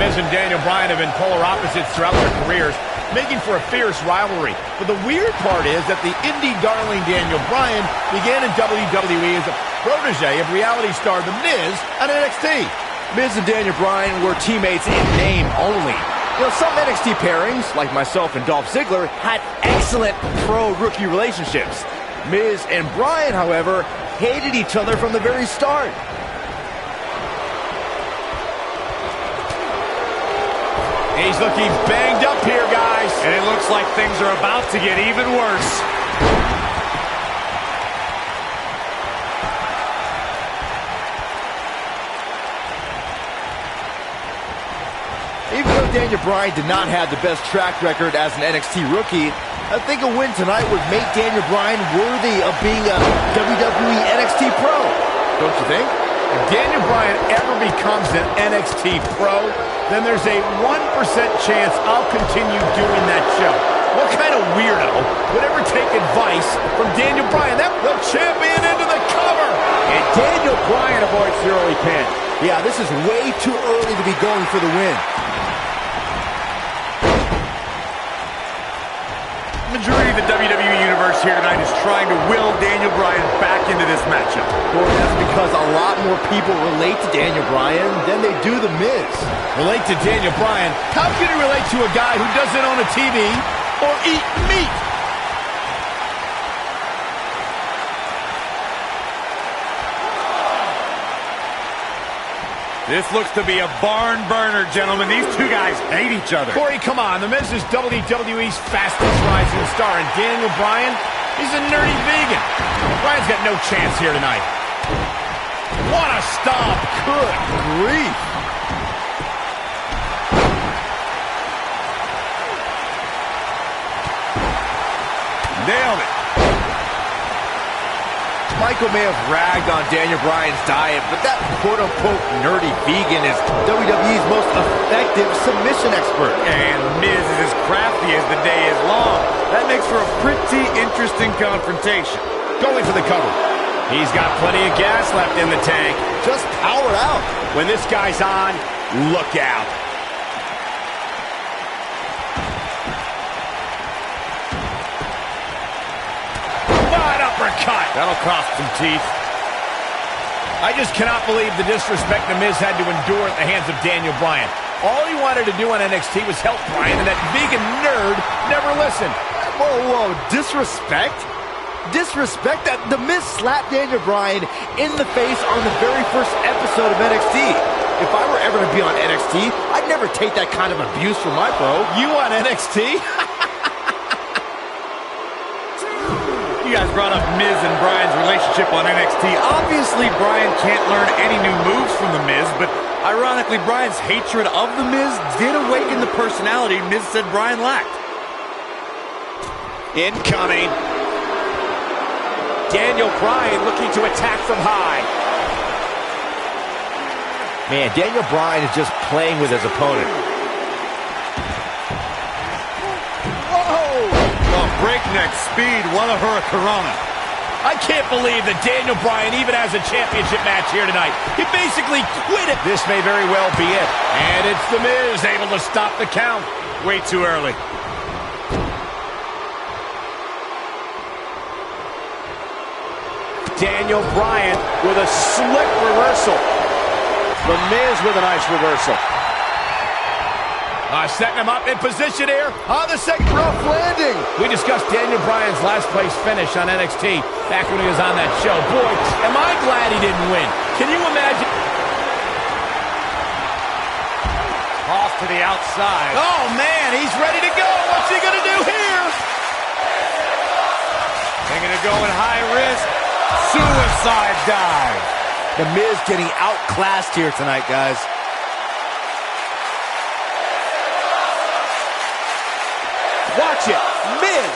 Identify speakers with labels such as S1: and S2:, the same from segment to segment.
S1: Miz and Daniel Bryan have been polar opposites throughout their careers, making for a fierce rivalry. But the weird part is that the indie darling Daniel Bryan began in WWE as a protege of reality star The Miz on NXT.
S2: Miz and Daniel Bryan were teammates in name only. You know, some NXT pairings, like myself and Dolph Ziggler, had excellent pro-rookie relationships. Miz and Bryan, however, hated each other from the very start.
S1: He's looking banged up here, guys.
S3: And it looks like things are about to get even worse.
S2: Even though Daniel Bryan did not have the best track record as an NXT rookie, I think a win tonight would make Daniel Bryan worthy of being a WWE NXT Pro. Don't you think?
S1: If Daniel Bryan ever becomes an NXT Pro, then there's a 1% chance I'll continue doing that show. What kind of weirdo would ever take advice from Daniel Bryan? That the champion into the cover.
S2: And Daniel Bryan avoids the early pin. Yeah, this is way too early to be going for the win.
S3: The majority of the WWE Universe here tonight is trying to will Daniel Bryan back into this matchup.
S2: Corey, that's because a lot more people relate to Daniel Bryan than they do The Miz.
S1: Relate to Daniel Bryan? How can you relate to a guy who doesn't own a TV or eat meat?
S3: This looks to be a barn burner, gentlemen. These two guys hate each other.
S1: Corey, come on. The Miz is WWE's fastest rising star, and Daniel Bryan, he's a nerdy vegan. Bryan's got no chance here tonight. What a stomp. Good grief.
S3: Nailed it.
S2: Michael may have ragged on Daniel Bryan's diet, but that quote-unquote nerdy vegan is WWE's most effective submission expert.
S3: And Miz is as crafty as the day is long. That makes for a pretty interesting confrontation.
S1: Going for the cover. He's got plenty of gas left in the tank.
S2: Just power out.
S1: When this guy's on, look out. Uppercut.
S3: That'll cost some teeth.
S1: I just cannot believe the disrespect The Miz had to endure at the hands of Daniel Bryan. All he wanted to do on NXT was help Bryan, and that vegan nerd never listened.
S2: Whoa, whoa, disrespect? Disrespect? That The Miz slapped Daniel Bryan in the face on the very first episode of NXT. If I were ever to be on NXT, I'd never take that kind of abuse from my bro.
S1: You on NXT?
S3: You guys brought up Miz and Bryan's relationship on NXT. Obviously, Bryan can't learn any new moves from The Miz, but ironically, Bryan's hatred of The Miz did awaken the personality Miz said Bryan lacked.
S1: Incoming. Daniel Bryan looking to attack from high.
S2: Man, Daniel Bryan is just playing with his opponent.
S3: Breakneck speed, what a hurricanrana.
S1: I can't believe that Daniel Bryan even has a championship match here tonight. He basically quit it. This may very well be it. And it's The Miz able to stop the count.
S3: Way too early.
S1: Daniel Bryan with a slick reversal. The Miz with a nice reversal. Setting him up in position here on the second rope landing. We discussed Daniel Bryan's last place finish on NXT back when he was on that show. Boy, am I glad he didn't win. Can you imagine?
S3: Off to the outside.
S1: Oh, man, he's ready to go. What's he going to do here?
S3: They're going to go in high risk. Suicide dive.
S2: The Miz getting outclassed here tonight, guys.
S1: Watch it, Miz.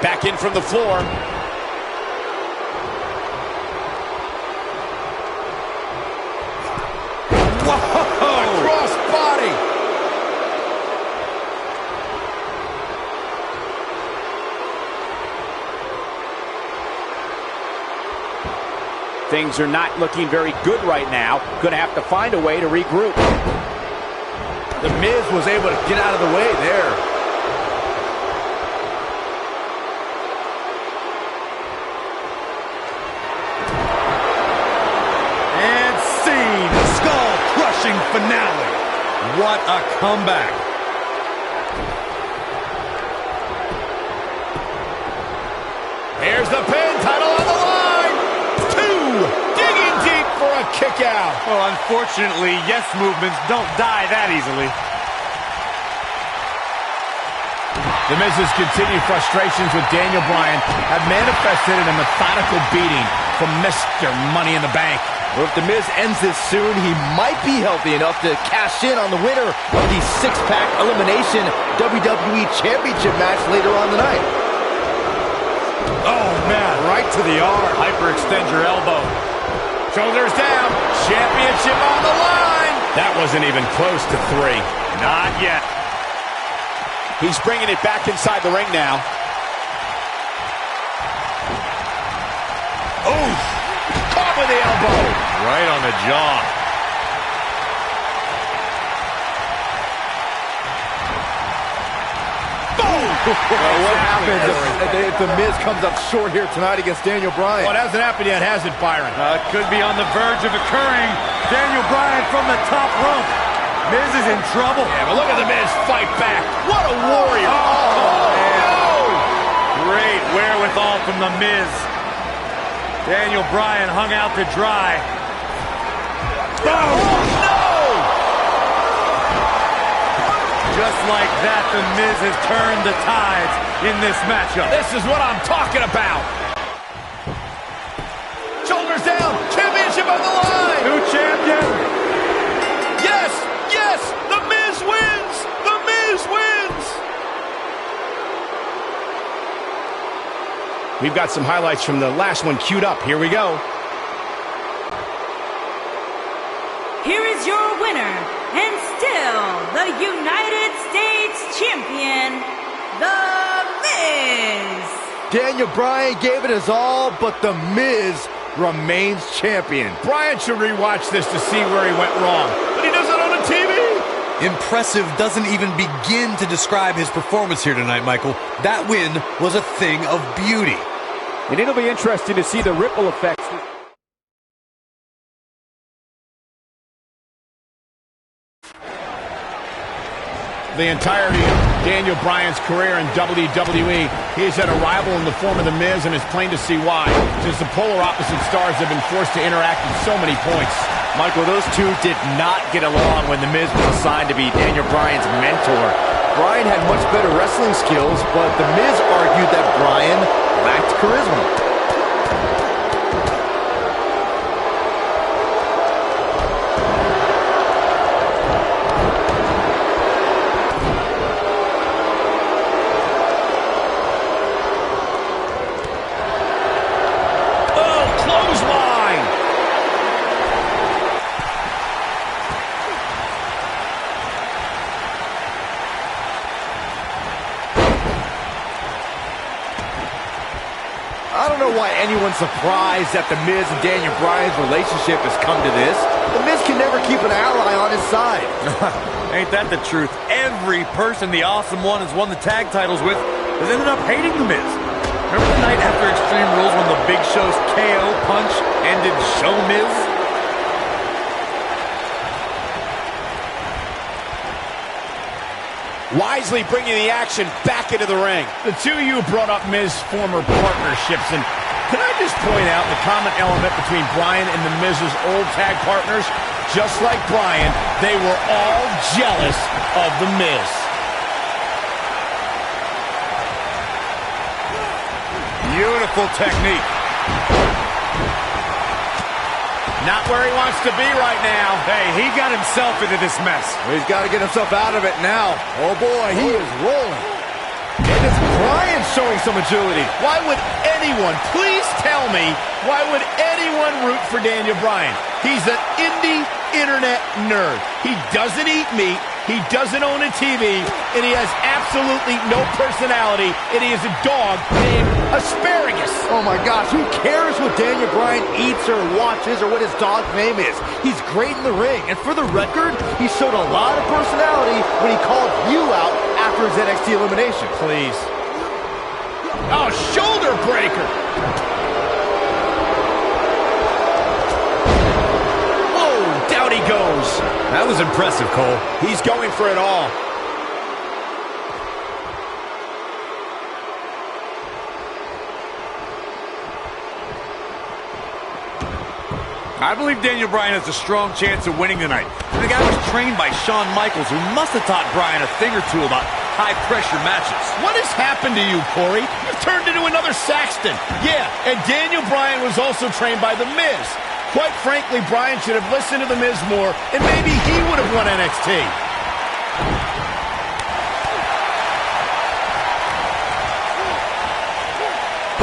S1: Back in from the floor. Whoa! Cross body.
S4: Things are not looking very good right now. Gonna have to find a way to regroup.
S2: The Miz was able to get out of the way there.
S3: And scene, skull-crushing finale. What a comeback.
S1: Here's the pin, title on the line. 2, digging deep for a kick out.
S3: Well, unfortunately, yes movements don't die that easily.
S1: The Miz's continued frustrations with Daniel Bryan have manifested in a methodical beating from Mr. Money in the Bank.
S2: Well, if The Miz ends this soon, he might be healthy enough to cash in on the winner of the six-pack elimination WWE Championship match later on tonight.
S3: Oh, man, right to the arm. Hyperextend your elbow.
S1: Shoulders down, championship on the line. That wasn't even close to 3.
S3: Not yet.
S4: He's bringing it back inside the ring now.
S1: Oof, caught with the elbow.
S3: Right on the jaw.
S2: What happens if The Miz comes up short here tonight against Daniel Bryan?
S1: Well, it hasn't happened yet, has it, Byron?
S3: It could be on the verge of occurring. Daniel Bryan from the top rope. Miz is in trouble.
S1: Yeah, but look at The Miz fight back. What a warrior.
S3: Great wherewithal from The Miz. Daniel Bryan hung out to dry. Just like that, The Miz has turned the tides in this matchup.
S1: This is what I'm talking about. Shoulders down, championship on the line.
S3: New champion.
S1: Yes, yes, The Miz wins. The Miz wins. We've got some highlights from the last one queued up. Here we go.
S5: Here is your winner, and still the United States Champion, The Miz.
S2: Daniel Bryan gave it his all, but The Miz remains champion.
S1: Bryan should rewatch this to see where he went wrong, but he does it on a TV.
S6: Impressive doesn't even begin to describe his performance here tonight, Michael. That win was a thing of beauty.
S4: And it'll be interesting to see the ripple effects.
S1: The entirety of Daniel Bryan's career in WWE, he has had a rival in the form of The Miz, and it's plain to see why, since the polar opposite stars have been forced to interact at so many points.
S2: Michael, those two did not get along when The Miz was assigned to be Daniel Bryan's mentor. Bryan had much better wrestling skills, but The Miz argued that Bryan lacked charisma. I don't know why anyone's surprised that The Miz and Daniel Bryan's relationship has come to this. The Miz can never keep an ally on his side.
S3: Ain't that the truth? Every person the Awesome One has won the tag titles with has ended up hating The Miz. Remember the night after Extreme Rules when the Big Show's KO punch ended Show Miz?
S4: Wisely bringing the action back into the ring.
S1: The two of you brought up Miz's former partnerships, and can I just point out the common element between Bryan and The Miz's old tag partners? Just like Bryan, they were all jealous of The Miz.
S3: Beautiful technique.
S1: Not where he wants to be right now.
S3: Hey, he got himself into this mess.
S2: He's got to get himself out of it now. Oh boy, he is rolling. And it's Bryan showing some agility.
S1: Why would anyone, please tell me, why would anyone root for Daniel Bryan? He's an indie internet nerd. He doesn't eat meat. He doesn't own a TV, and he has absolutely no personality, and he is a dog named Asparagus.
S2: Oh my gosh, who cares what Daniel Bryan eats or watches or what his dog's name is? He's great in the ring, and for the record, he showed a lot of personality when he called you out after his NXT elimination.
S1: Please. Oh, shoulder breaker. Whoa, down he goes.
S6: That was impressive, Cole.
S1: He's going for it all.
S3: I believe Daniel Bryan has a strong chance of winning tonight. The guy was trained by Shawn Michaels, who must have taught Bryan a thing or two about high-pressure matches.
S1: What has happened to you, Corey? You've turned into another Saxton. Yeah, and Daniel Bryan was also trained by The Miz. Quite frankly, Bryan should have listened to The Miz more, and maybe he would have won NXT.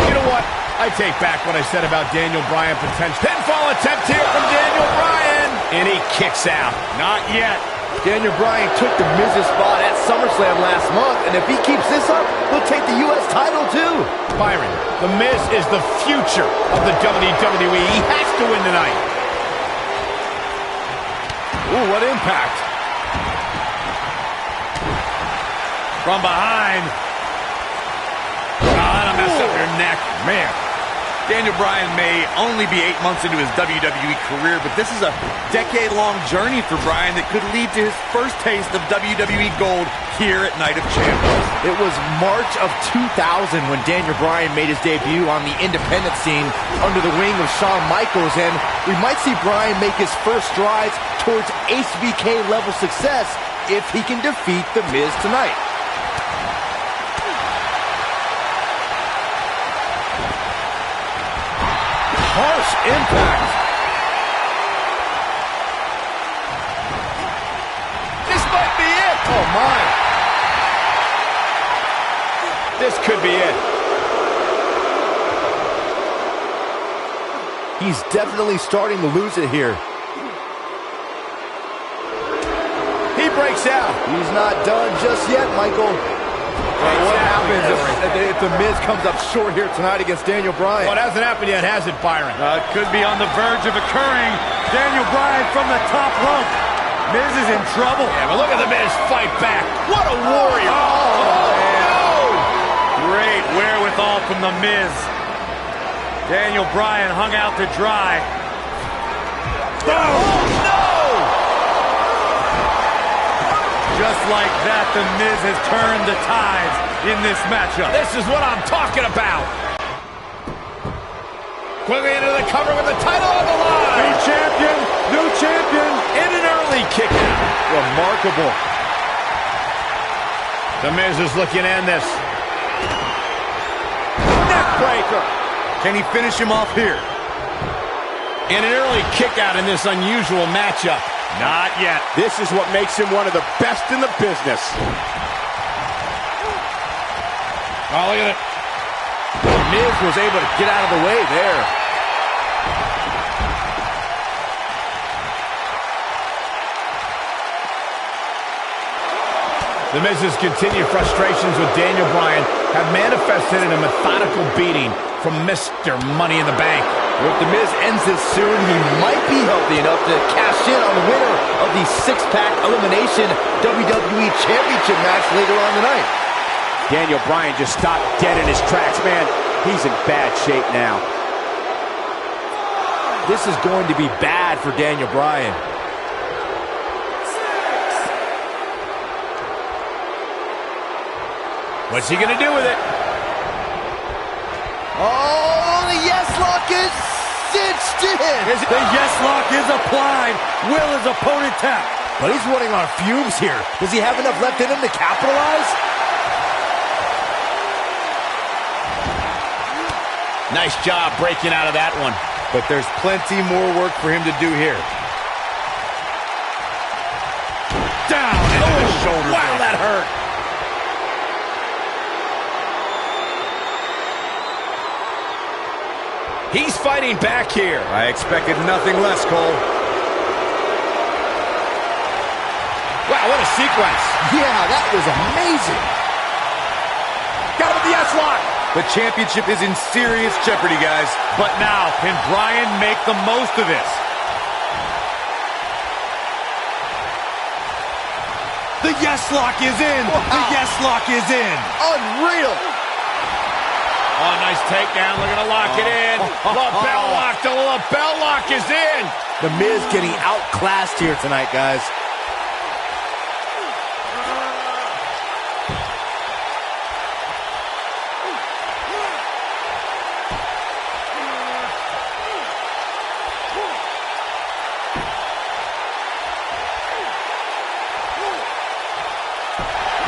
S1: You know what? I take back what I said about Daniel Bryan potential. Pinfall attempt here from Daniel Bryan. And he kicks out.
S3: Not yet.
S2: Daniel Bryan took the Miz's spot at SummerSlam last month, and if he keeps this up, he'll take the U.S. title too.
S1: Byron, The Miz is the future of the WWE. He has to win tonight.
S2: Ooh, what impact.
S3: From behind. Oh, that'll mess up your neck. Man. Daniel Bryan may only be 8 months into his WWE career, but this is a decade-long journey for Bryan that could lead to his first taste of WWE gold here at Night of Champions.
S2: It was March of 2000 when Daniel Bryan made his debut on the independent scene under the wing of Shawn Michaels, and we might see Bryan make his first strides towards HBK-level success if he can defeat The Miz tonight. Harsh impact.
S1: This might be it. Oh, my. This could be it.
S2: He's definitely starting to lose it here.
S1: He breaks out.
S2: He's not done just yet, Michael. What happens if The Miz comes up short here tonight against Daniel Bryan?
S1: Well, it hasn't happened yet, has it, Byron?
S3: It could be on the verge of occurring. Daniel Bryan from the top rope. Miz is in trouble.
S1: Yeah, but look at The Miz fight back. What a warrior. Oh,
S3: Great wherewithal from The Miz. Daniel Bryan hung out to dry.
S1: no. Oh, no.
S3: Just like that, The Miz has turned the tides in this matchup.
S1: This is what I'm talking about. Quickly into the cover with the title on the line.
S3: New champion, new champion.
S1: In an early kick out.
S2: Remarkable.
S1: The Miz is looking to end this. Neckbreaker.
S3: Can he finish him off here?
S1: And an early kick out in this unusual matchup.
S3: Not yet.
S4: This is what makes him one of the best in the business.
S1: Oh, look at it.
S2: Miz was able to get out of the way there.
S1: The Miz's continued frustrations with Daniel Bryan have manifested in a methodical beating from Mr. Money in the Bank.
S2: If The Miz ends this soon, he might be healthy enough to cash in on the winner of the six-pack elimination WWE Championship match later on tonight.
S4: Daniel Bryan just stopped dead in his tracks, man. He's in bad shape now.
S2: This is going to be bad for Daniel Bryan.
S1: What's he going to do with it?
S2: Oh, the yes lock is cinched in.
S3: The yes lock is applied. Will his opponent tap?
S2: But he's running on fumes here. Does he have enough left in him to capitalize?
S1: Nice job breaking out of that one.
S3: But there's plenty more work for him to do here. Down into the shoulder.
S1: Wow, that hurt. He's fighting back here.
S3: I expected nothing less, Cole.
S1: Wow, what a sequence.
S2: Yeah, that was amazing. Got him with the S-lock.
S3: The championship is in serious jeopardy, guys. But now, can Bryan make the most of this? The yes lock is in.
S2: Wow.
S3: The yes lock is in.
S2: Unreal.
S1: Oh, nice takedown. Looking to lock it in. Lapel lock. The lapel lock is in.
S2: The Miz getting outclassed here tonight, guys.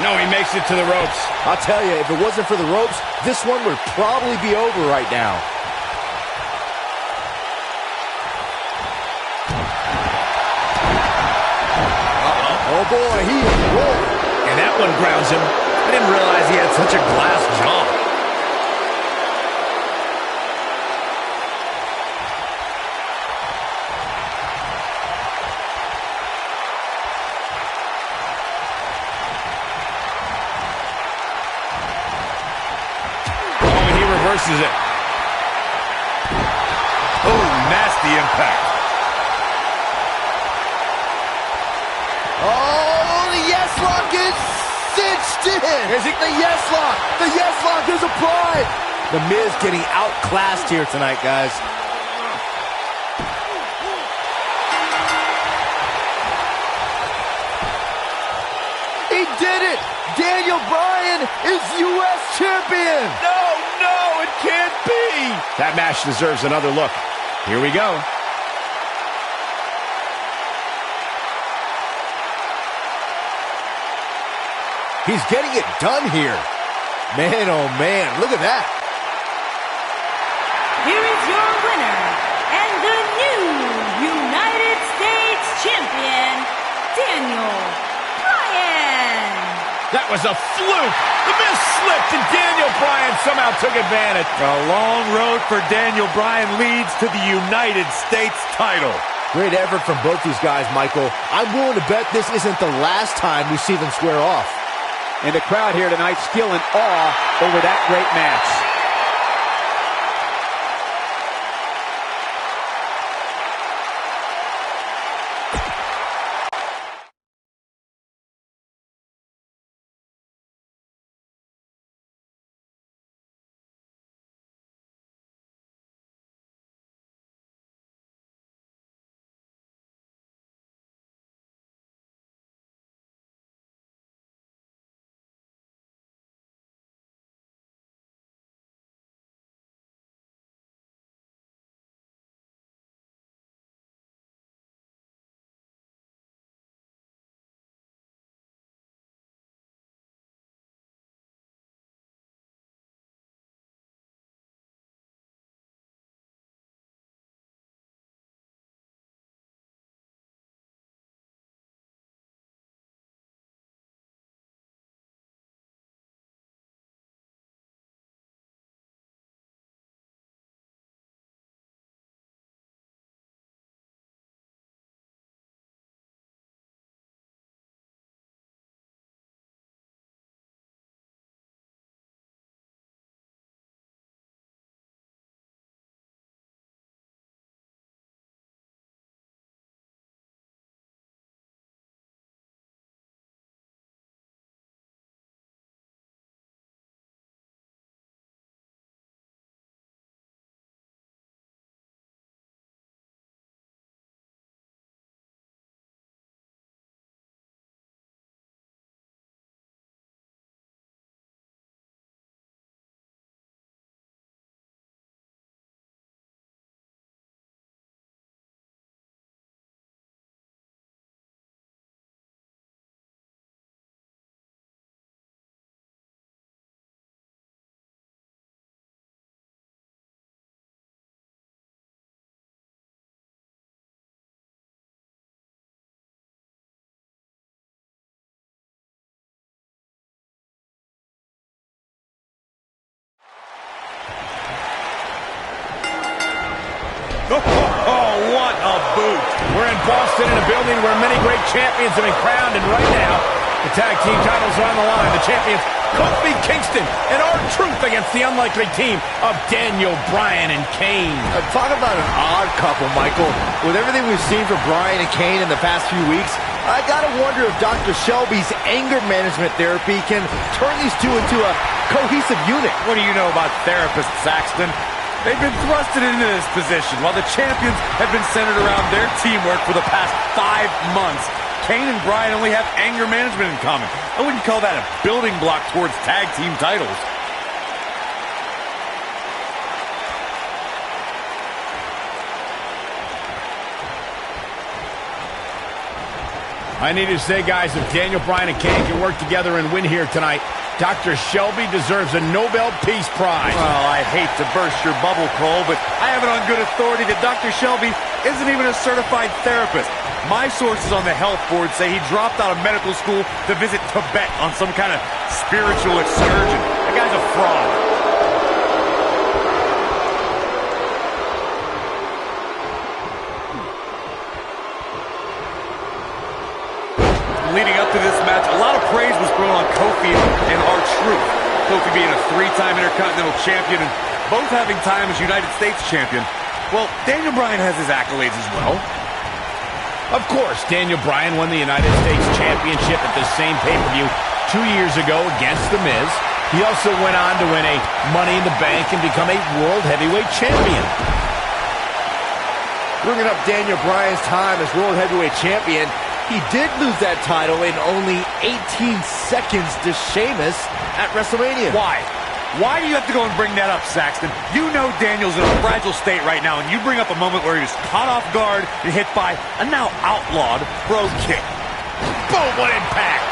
S1: No, he makes it to the ropes.
S2: I'll tell you, if it wasn't for the ropes, this one would probably be over right now. Oh boy, he is rolling.
S1: And that one grounds him. I didn't realize he had such a glass jaw. Reverses it.
S3: Oh, nasty impact.
S2: Oh, the yes lock is cinched in.
S1: Is he?
S2: The yes lock. The yes lock is applied. The Miz getting outclassed here tonight, guys. He did it. Daniel Bryan is U.S. champion.
S1: No, it can't be. That match deserves another look. Here we go.
S2: He's getting it done here. Man, oh man, look at that.
S5: Here is your winner and the new United States Champion, Daniel Bryan.
S1: That was a fluke. The Miz slipped and Daniel Bryan somehow took advantage.
S3: A long road for Daniel Bryan leads to the United States title.
S2: Great effort from both these guys, Michael. I'm willing to bet this isn't the last time we see them square off.
S4: And the crowd here tonight still in awe over that great match.
S3: Oh, what a boot.
S1: We're in Boston in a building where many great champions have been crowned, and right now, the tag team titles are on the line. The champions, Kofi Kingston and R-Truth against the unlikely team of Daniel Bryan and Kane.
S2: Talk about an odd couple, Michael. With everything we've seen from Bryan and Kane in the past few weeks, I gotta wonder if Dr. Shelby's anger management therapy can turn these two into a cohesive unit.
S3: What do you know about therapists, Saxton? They've been thrusted into this position while the champions have been centered around their teamwork for the past 5 months. Kane and Bryan only have anger management in common. I wouldn't call that a building block towards tag team titles.
S1: I need to say, guys, if Daniel Bryan and Kane can work together and win here tonight, Dr. Shelby deserves a Nobel Peace Prize.
S3: Well, I hate to burst your bubble, Cole, but I have it on good authority that Dr. Shelby isn't even a certified therapist. My sources on the health board say he dropped out of medical school to visit Tibet on some kind of spiritual excursion. That guy's a fraud. Leading up to this match, a lot of praise was thrown on Kofi and R-Truth. Kofi being a 3-time Intercontinental Champion and both having time as United States Champion. Well, Daniel Bryan has his accolades as well.
S1: Of course, Daniel Bryan won the United States Championship at the same pay-per-view 2 years ago against The Miz. He also went on to win a Money in the Bank and become a World Heavyweight Champion.
S2: Bringing up Daniel Bryan's time as World Heavyweight Champion, he did lose that title in only 18 seconds to Sheamus at WrestleMania.
S3: Why? Why do you have to go and bring that up, Saxton? You know Daniel's in a fragile state right now, and you bring up a moment where he was caught off guard and hit by a now outlawed Brogue Kick.
S1: Boom, what impact!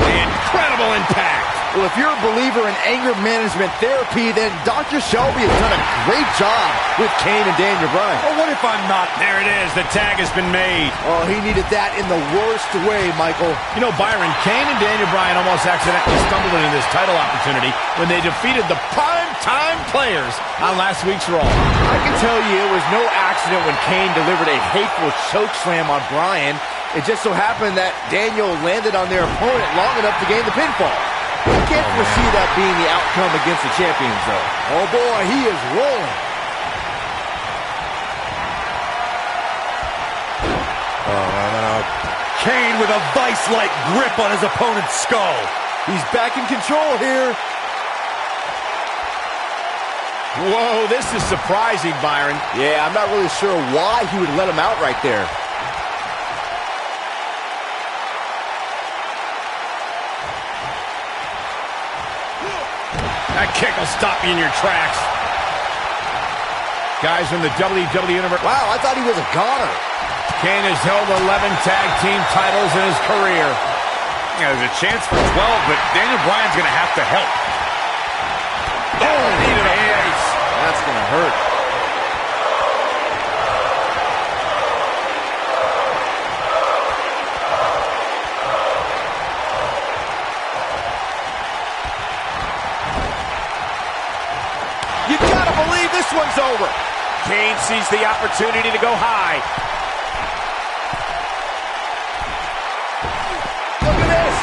S1: Incredible impact!
S2: Well, if you're a believer in anger management therapy, then Dr. Shelby has done a great job with Kane and Daniel Bryan.
S3: Oh, what if I'm not?
S1: There it is. The tag has been made.
S2: Oh, he needed that in the worst way, Michael.
S1: You know, Byron, Kane and Daniel Bryan almost accidentally stumbled into this title opportunity when they defeated the prime-time players on last week's Raw.
S2: I can tell you it was no accident when Kane delivered a hateful chokeslam on Bryan. It just so happened that Daniel landed on their opponent long enough to gain the pinfall. I can't foresee that being the outcome against the champions, though. Oh, boy, he is rolling.
S3: Kane with a vice-like grip on his opponent's skull.
S2: He's back in control here.
S1: Whoa, this is surprising, Byron.
S2: Yeah, I'm not really sure why he would let him out right there.
S1: That kick will stop you in your tracks. Guys from the WWE Universe.
S2: Wow, I thought he was a goner.
S1: Kane has held 11 tag team titles in his career.
S3: Yeah, there's a chance for 12, but Daniel Bryan's going to have to help.
S1: Oh, knee to the face.
S2: That's going to hurt.
S4: You gotta believe this one's over. Kane sees the opportunity to go high.
S2: Look at this.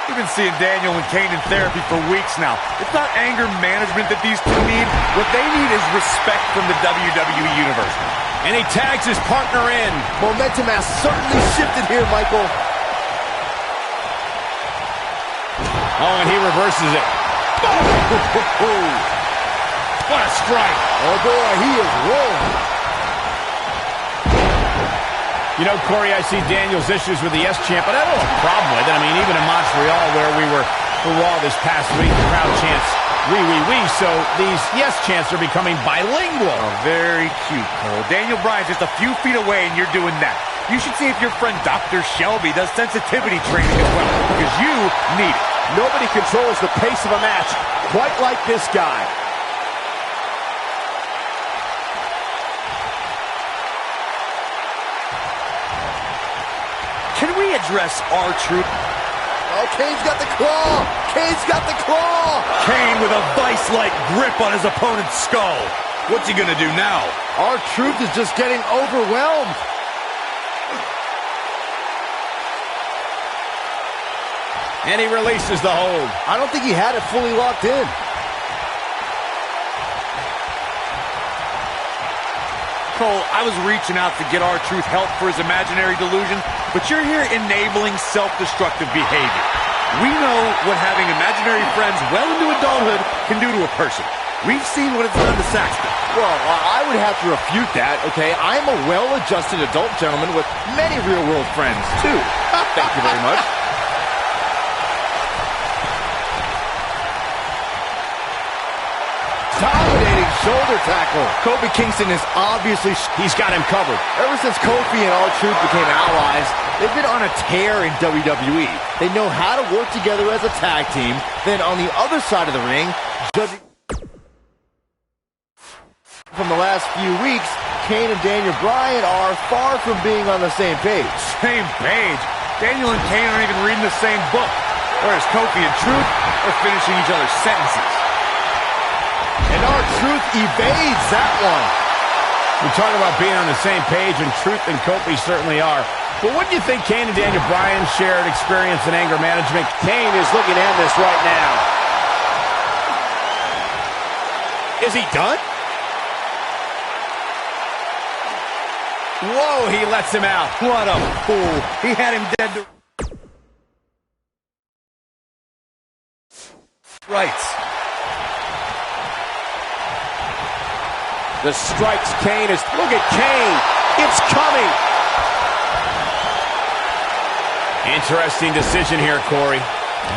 S3: We've been seeing Daniel and Kane in therapy for weeks now. It's not anger management that these two need. What they need is respect from the WWE Universe.
S1: And he tags his partner in.
S2: Momentum has certainly shifted here, Michael.
S1: Oh, and he reverses it. What a strike.
S2: Oh, boy, he is rolling.
S1: You know, Corey, I see Daniel's issues with the S chant, but I don't have a problem with it. I mean, even in Montreal, where we were for Raw this past week, the crowd chants, "We, we, we," so these yes chants are becoming bilingual.
S3: Oh, very cute, Cole. Daniel Bryan's just a few feet away, and you're doing that. You should see if your friend Dr. Shelby does sensitivity training as well, because you need it.
S4: Nobody controls the pace of a match quite like this guy.
S3: Can we address R-Truth?
S2: Oh, Kane's got the claw. Kane's got the claw.
S3: Kane with a vice-like grip on his opponent's skull.
S6: What's he gonna do now?
S2: R-Truth is just getting overwhelmed.
S1: And he releases the hold.
S2: I don't think he had it fully locked in.
S3: Cole, I was reaching out to get R-Truth help for his imaginary delusion, but you're here enabling self-destructive behavior. We know what having imaginary friends well into adulthood can do to a person. We've seen what it's done to Saxton.
S2: Well, I would have to refute that, okay? I'm a well-adjusted adult gentleman with many real-world friends, too. Thank you very much. Dominating shoulder tackle. Kofi Kingston is obviously...
S1: He's got him covered.
S2: Ever since Kofi and R-Truth became allies, they've been on a tear in WWE. They know how to work together as a tag team. Then on the other side of the ring, judging from the last few weeks, Kane and Daniel Bryan are far from being on the same page.
S3: Same page? Daniel and Kane aren't even reading the same book. Whereas Kofi and Truth are finishing each other's sentences.
S2: And R-Truth evades that one.
S1: We talk about being on the same page, and Truth and Kofi certainly are. But wouldn't you think Kane and Daniel Bryan shared experience in anger management?
S4: Kane is looking at this right now.
S1: Is he done? Whoa, he lets him out.
S3: What a fool. He had him dead to rights.
S4: The strikes Kane is... Look at Kane. It's coming.
S1: Interesting decision here, Corey.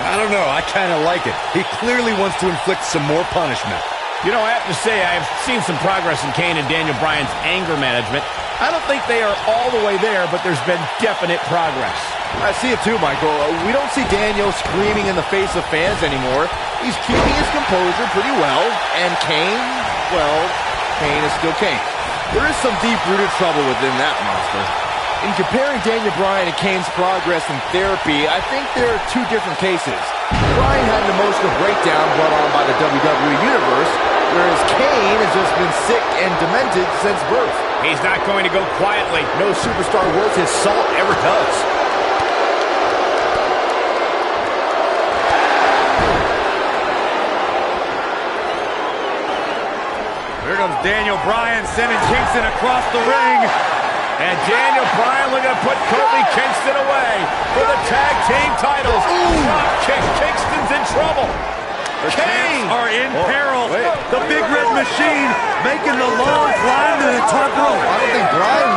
S6: I don't know. I kind of like it. He clearly wants to inflict some more punishment.
S1: You know, I have to say, I've seen some progress in Kane and Daniel Bryan's anger management. I don't think they are all the way there, but there's been definite progress.
S2: I see it too, Michael. We don't see Daniel screaming in the face of fans anymore. He's keeping his composure pretty well. And Kane, well, Kane is still Kane. There is some deep-rooted trouble within that monster. In comparing Daniel Bryan and Kane's progress in therapy, I think there are two different cases. Bryan had an emotional breakdown brought on by the WWE Universe, whereas Kane has just been sick and demented since birth.
S1: He's not going to go quietly.
S2: No superstar worth his salt ever does.
S3: Here comes Daniel Bryan sending Kingston across the ring.
S1: And Daniel Bryan looking to put Kofi Kingston away for the tag team titles. Drop kick. Kingston's in trouble.
S3: The Kane are in peril. The Big Red Machine making the long climb to the top rope.
S2: I don't think Bryan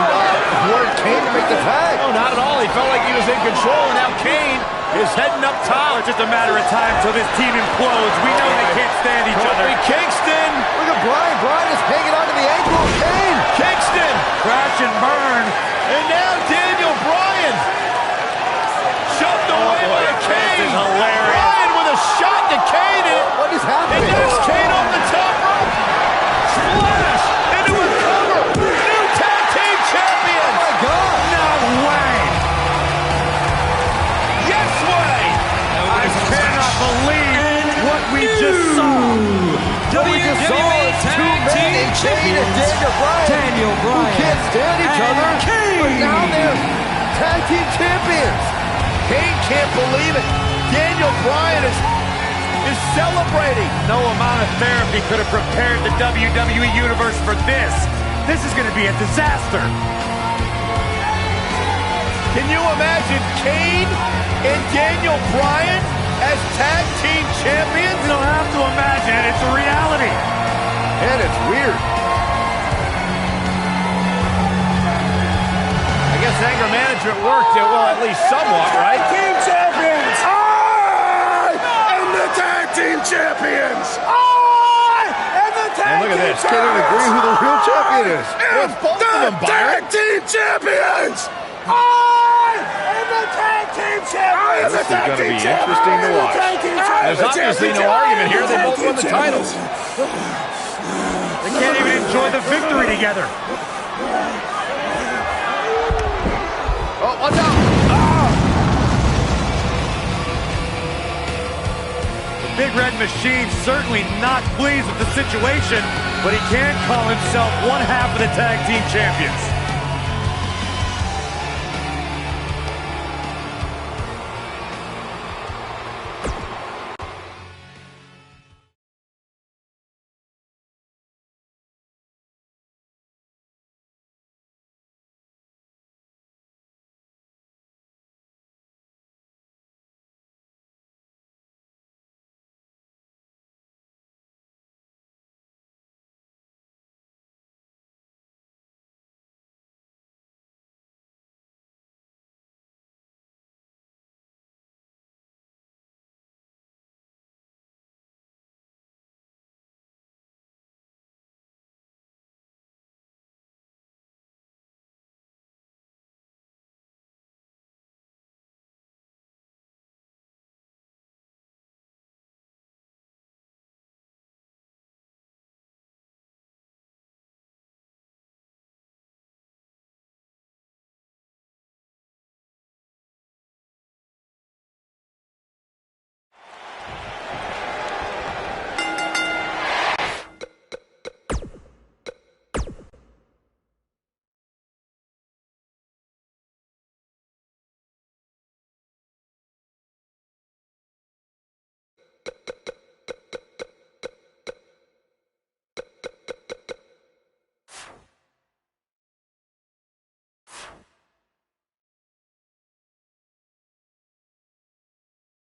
S2: wanted Kane to make the tag.
S1: No, not at all. He felt like he was in control, and now Kane is heading up top.
S3: It's just a matter of time till this team implodes. We know they can't stand each other.
S1: Kofi Kingston.
S2: Look at Bryan. Bryan is hanging on to the ankle of Kane.
S1: Kingston.
S3: Crash and burn.
S1: And now Daniel Bryan. Shoved away by Kane.
S3: This is hilarious.
S1: Bryan with a shot to Kane.
S2: What is happening?
S1: And there's Kane off the top rope. Splash into a cover. New tag team champions.
S2: Oh my God.
S3: No way.
S1: Yes way.
S3: I cannot believe what we just saw.
S2: What we just saw is two men in Kane and Daniel Bryan. Who can't stand each other. But now they're tag team champions.
S1: Kane can't believe it. Daniel Bryan is celebrating.
S3: No amount of therapy could have prepared the WWE Universe for this. This is going to be a disaster.
S1: Can you imagine Kane and Daniel Bryan as tag team champions?
S3: You don't have to imagine it. It's a reality.
S2: And it's weird.
S1: I guess anger management worked, well, at least somewhat, right?
S4: Team champions! I am the tag team champions! I am the tag
S1: And look at this.
S2: Can't even agree who the real champion is.
S1: Well, it's both of them, Byron.
S4: tag team champions! I am the tag team champions!
S1: This is going to be interesting to watch. There's obviously no argument here. They both won the titles.
S3: They can't even enjoy the victory together.
S2: Oh, watch out!
S3: Big Red Machine certainly not pleased with the situation, but he can call himself one half of the tag team champions.